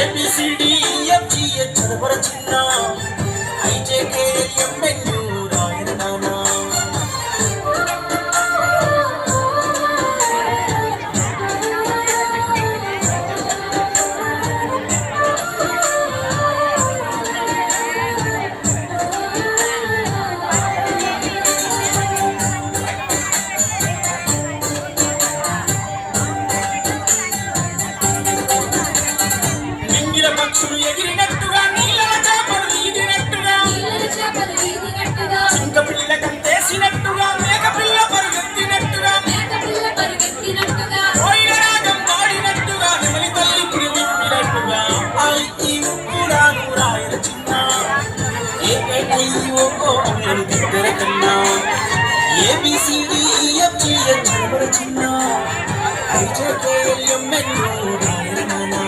ABCDEFGH చదవర చిన్న IJKLMNO రాయన నానా పక్షులు ఎగిరినట్టుగా నీళ్ళ చేపలు ఈదినట్టుగా చింక పిల్ల కంటేసినట్టుగా మేక పిల్ల పరుగెత్తినట్టుగా కోయిల రాగం పాడినట్టుగా నెమలి తల్లి పురివిప్పినట్టుగా ఈ ఉప్పుడాను రాయన చిన్న AIIO అమ్మను బిడ్డల కన్నా ABCDEFGH చదవర చిన్న IJKLMNO రాయన నానా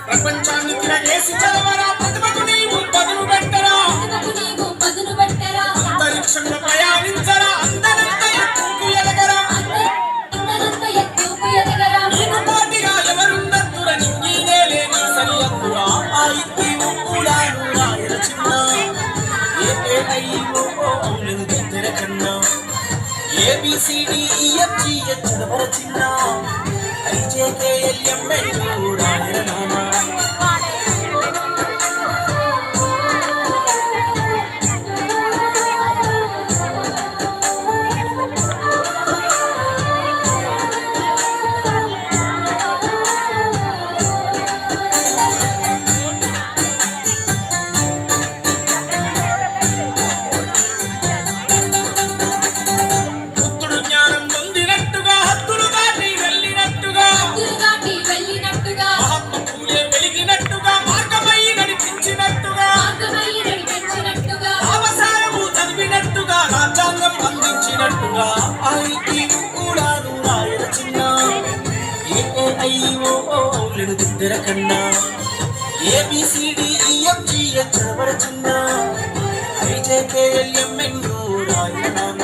ప్రపంచాన్ని తిరగేసి చదవరా ప్రతిభకు నీవు పదును పెట్టరా అంతరిక్షంలో ప్రయాణించరా అందనంత ఎత్తుకు ఎదగరా నీకు పోటీగా ఎవరున్నట్టుర నింగినే లేని సరియత్తురా ఈ ఉప్పుడాను రాయన చిన్న AIIO అవులను బిడ్డల కన్నా ABCDEFGH చదవర చిన్న IJKLMNO రాయన నానా అవులను బిడ్డల కన్నా ABCDEFGH చదవర చిన్న IJKLMNO రాయన నానా